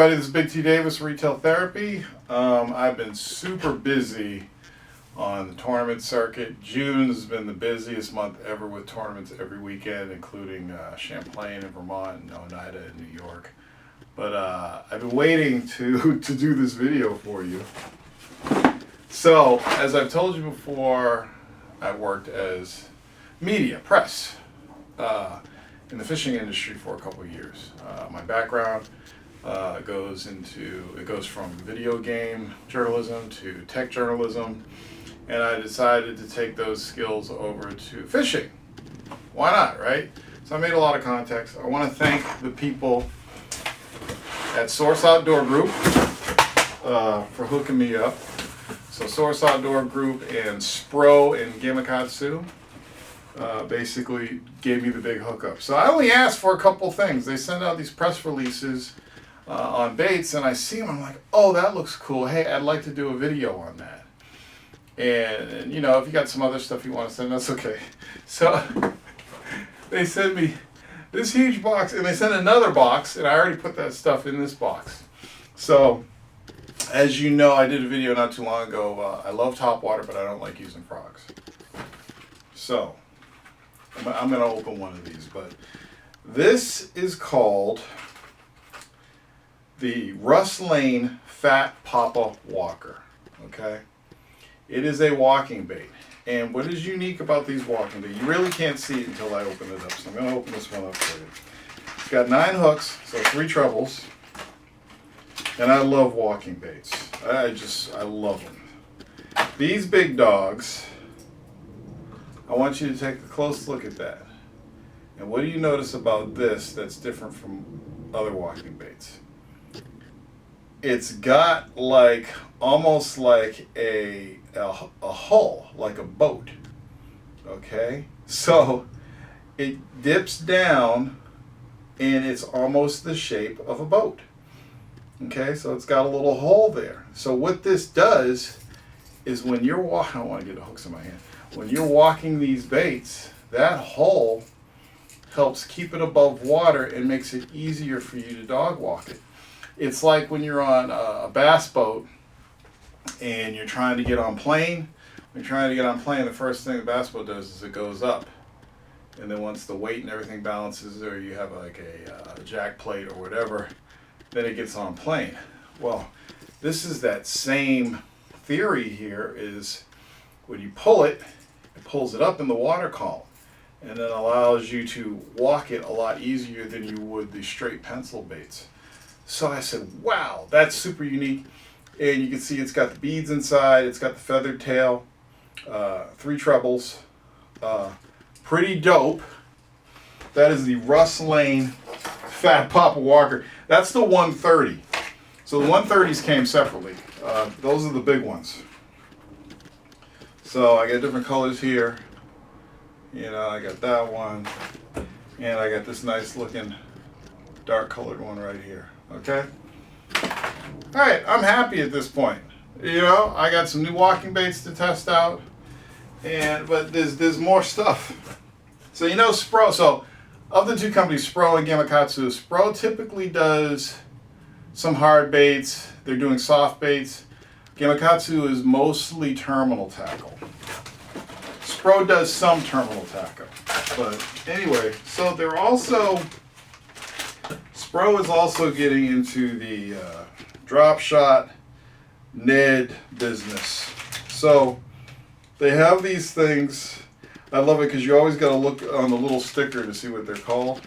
everybody, this is Big T Davis, Retail Therapy. I've been super busy on the tournament circuit. June has been the busiest month ever with tournaments every weekend, including Champlain in Vermont and Oneida in New York. But I've been waiting to do this video for you. So, as I've told you before, I worked as media, press, in the fishing industry for a couple of years. My background goes from video game journalism to tech journalism, and I decided to take those skills over to fishing. Why not, right? So I made a lot of contacts. I want to thank the people at Source Outdoor Group for hooking me up. So Source Outdoor Group and SPRO and Gamakatsu basically gave me the big hookup. So I only asked for a couple things. They send out these press releases on baits, and I see them. I'm like, oh, that looks cool. Hey, I'd like to do a video on that. And you know, if you got some other stuff you want to send, that's okay. So they sent me this huge box, and they sent another box, and I already put that stuff in this box. So as you know, I did a video not too long ago. I love topwater, but I don't like using frogs. So I'm going to open one of these, but this is called the Russ Lane Fat Papa Walker. Okay, it is a walking bait, and what is unique about these walking baits, you really can't see it until I open it up. So I'm going to open this one up for you. It's got 9 hooks, so 3 trebles. And I love walking baits. I love them. These big dogs, I want you to take a close look at that. And what do you notice about this that's different from other walking baits? It's got like, almost like a hull, like a boat. Okay? So it dips down and it's almost the shape of a boat. Okay, so it's got a little hole there. So what this does is when you're walking, I don't want to get the hooks in my hand. When you're walking these baits, that hole helps keep it above water and makes it easier for you to dog walk it. It's like when you're on a bass boat and you're trying to get on plane. When you're trying to get on plane, the first thing the bass boat does is it goes up. And then once the weight and everything balances, or you have like a jack plate or whatever, then it gets on plane. Well, this is that same theory here, is when you pull it, it pulls it up in the water column and then allows you to walk it a lot easier than you would the straight pencil baits. So I said, wow, that's super unique. And you can see it's got the beads inside, it's got the feathered tail, 3 trebles, pretty dope. That is the Russ Lane Fat Papa Walker. That's the 130. So the 130s came separately. Those are the big ones. So I got different colors here. You know, I got that one. And I got this nice looking dark colored one right here. Okay? Alright, I'm happy at this point. You know, I got some new walking baits to test out. But there's more stuff. So you know SPRO, so of the 2 companies, SPRO and Gamakatsu, SPRO typically does some hard baits. They're doing soft baits. Gamakatsu is mostly terminal tackle. SPRO does some terminal tackle. But anyway, so they're also, SPRO is also getting into the drop shot Ned business. So they have these things. I love it because you always got to look on the little sticker to see what they're called.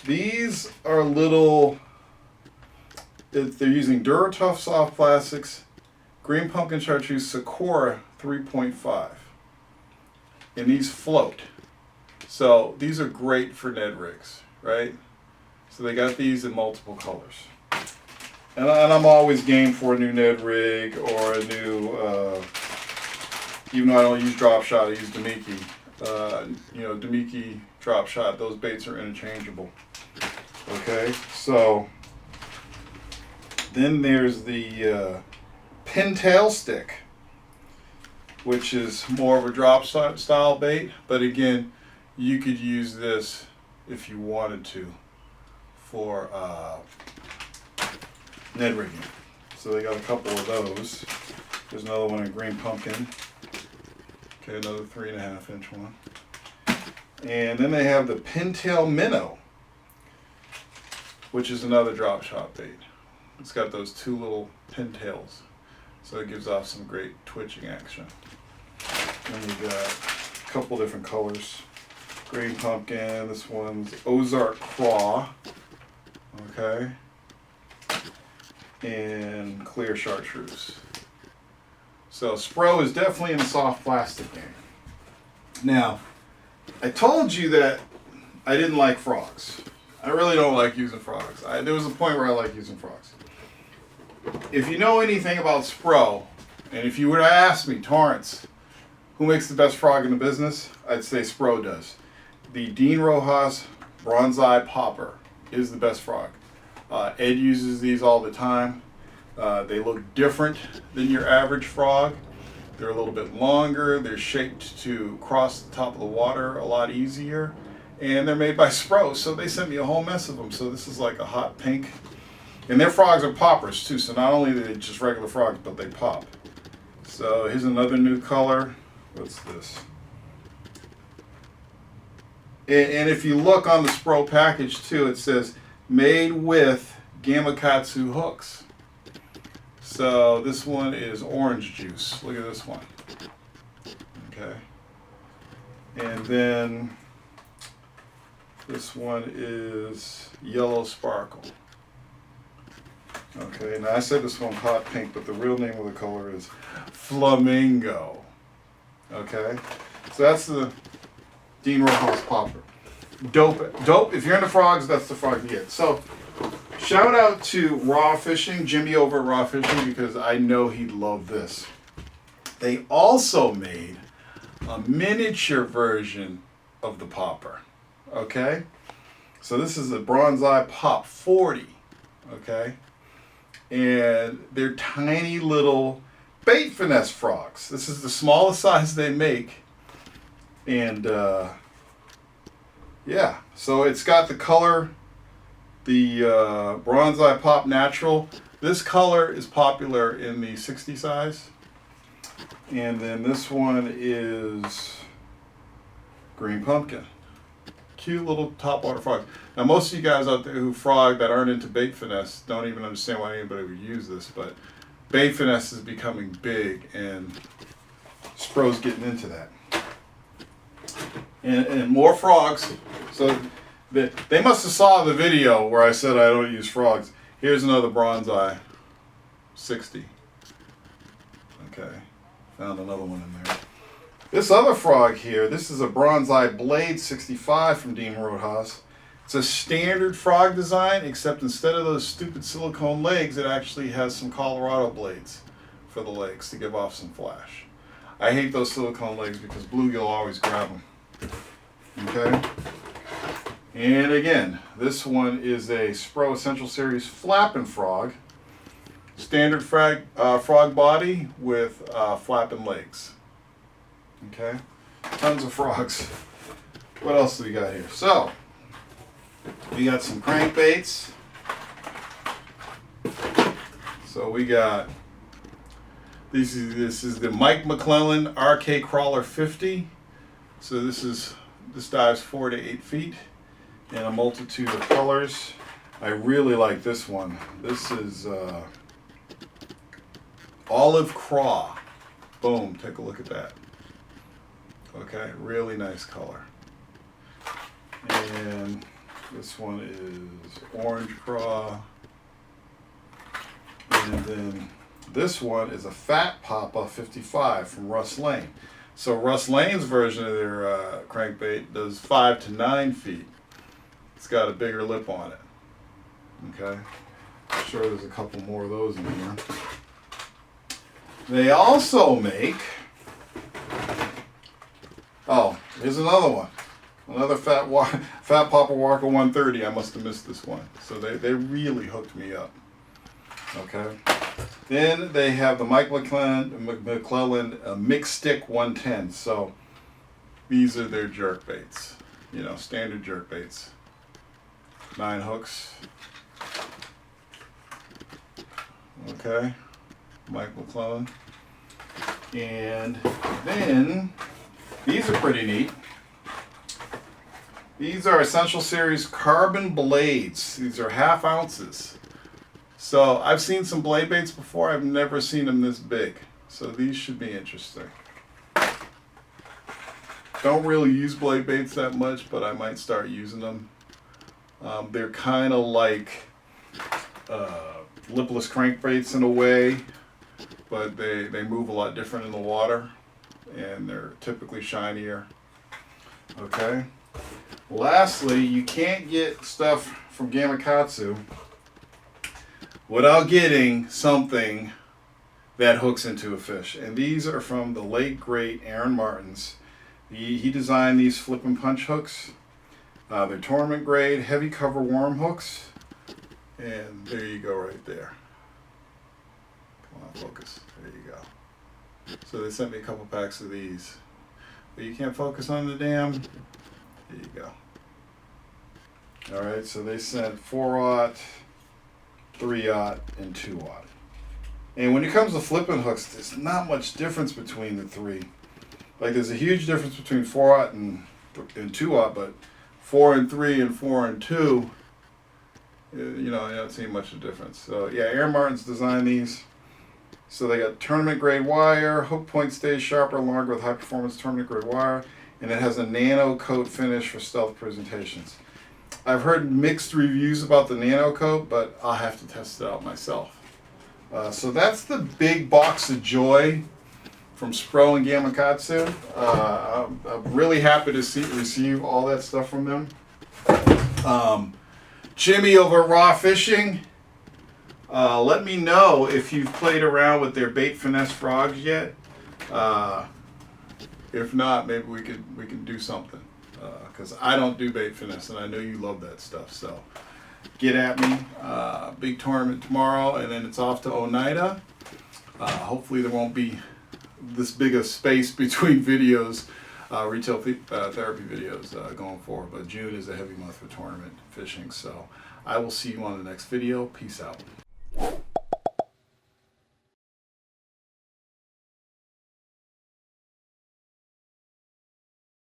These are little, they're using DuraTough soft plastics, green pumpkin chartreuse, Sakura 3.5. And these float. So these are great for Ned rigs, right? So they got these in multiple colors. And I'm always game for a new Ned rig or a new, even though I don't use drop shot, I use Demiki. You know, Demiki drop shot, those baits are interchangeable. Okay, so then there's the pintail stick, which is more of a drop style bait, but again, you could use this if you wanted to for Ned rigging. So they got a couple of those. There's another one in green pumpkin. Okay, another 3.5 inch one. And then they have the pintail minnow, which is another drop shot bait. It's got those two little pintails, so it gives off some great twitching action. And we got a couple different colors. Green pumpkin, this one's Ozark Craw, okay, and clear chartreuse. So SPRO is definitely in the soft plastic game. Now, I told you that I didn't like frogs. I really don't like using frogs. There was a point where I like using frogs. If you know anything about SPRO, and if you were to ask me, Torrance, who makes the best frog in the business, I'd say SPRO does. The Dean Rojas Bronze Eye Popper is the best frog. Ed uses these all the time. They look different than your average frog. They're a little bit longer. They're shaped to cross the top of the water a lot easier. And they're made by SPRO, so they sent me a whole mess of them. So this is like a hot pink. And their frogs are poppers too, so not only are they just regular frogs, but they pop. So here's another new color. What's this? And if you look on the SPRO package too, it says made with Gamakatsu hooks. So this one is orange juice. Look at this one. Okay. And then this one is yellow sparkle. Okay, now I said this one hot pink, but the real name of the color is flamingo. Okay, so that's the Dean Rojas Popper. Dope. If you're into frogs, that's the frog to get. So, shout out to Raw Fishing, Jimmy over at Raw Fishing, because I know he'd love this. They also made a miniature version of the popper. Okay, so this is a Bronze Eye Pop 40. Okay. And they're tiny little bait finesse frogs. This is the smallest size they make. And yeah, so it's got the color, the Bronze Eye Pop Natural. This color is popular in the 60 size. And then this one is green pumpkin. Cute little topwater frogs. Now, most of you guys out there who frog that aren't into bait finesse don't even understand why anybody would use this, but bait finesse is becoming big, and SPRO's getting into that. And more frogs. So they must have saw the video where I said I don't use frogs. Here's another Bronze Eye 60. Okay, found another one in there. This other frog here, this is a Bronze Eye Blade 65 from Dean Rojas. It's a standard frog design, except instead of those stupid silicone legs, it actually has some Colorado blades for the legs to give off some flash. I hate those silicone legs because bluegill always grab them. Okay? And again, this one is a SPRO Essential Series Flappin' Frog. Standard frog body with flapping legs. Okay, tons of frogs. What else do we got here? So, we got some crankbaits. So we got, this is the Mike McClellan RK Crawler 50. So this dives 4 to 8 feet in a multitude of colors. I really like this one. This is Olive Craw. Boom, take a look at that. Okay, really nice color. And this one is Orange Craw. And then this one is a Fat Papa 55 from Russ Lane. So Russ Lane's version of their crankbait does 5 to 9 feet. It's got a bigger lip on it. Okay, I'm sure there's a couple more of those in here. They also make, oh, here's another one. Another Fat Papa Walker 130. I must have missed this one. So they really hooked me up. Okay. Then they have the Mike McClellan Mixed Stick 110. So these are their jerk baits. You know, standard jerk baits. 9 hooks. Okay, Mike McClellan. And then these are pretty neat. These are Essential Series carbon blades. These are 1/2 ounces. So I've seen some blade baits before. I've never seen them this big. So these should be interesting. Don't really use blade baits that much, but I might start using them. They're kind of like lipless crankbaits in a way, but they move a lot different in the water, and they're typically shinier. Okay. Lastly, you can't get stuff from Gamakatsu without getting something that hooks into a fish. And these are from the late great Aaron Martins. He designed these flip and punch hooks. They're tournament grade, heavy cover worm hooks. And there you go right there. Come on, focus. There you go. So they sent me a couple packs of these. But you can't focus on the damn. There you go. Alright, so they sent 4/0, 3/0, and 2/0. And when it comes to flipping hooks, there's not much difference between the three. Like, there's a huge difference between 4/0 and 2/0, but 4 and 3 and 4 and 2, you don't see much of a difference. So yeah, Aaron Martin's designed these. So they got tournament grade wire, hook point stays sharper, longer with high performance tournament grade wire, and it has a nano coat finish for stealth presentations. I've heard mixed reviews about the nano coat, but I'll have to test it out myself. So that's the big box of joy from SPRO and Gamakatsu. I'm really happy to receive all that stuff from them. Jimmy over at Raw Fishing, let me know if you've played around with their bait finesse frogs yet. If not, maybe we can do something, because I don't do bait finesse, and I know you love that stuff. So get at me. Big tournament tomorrow, and then it's off to Oneida. Hopefully there won't be this big a space between videos, retail therapy videos going forward. But June is a heavy month for tournament fishing. So I will see you on the next video. Peace out.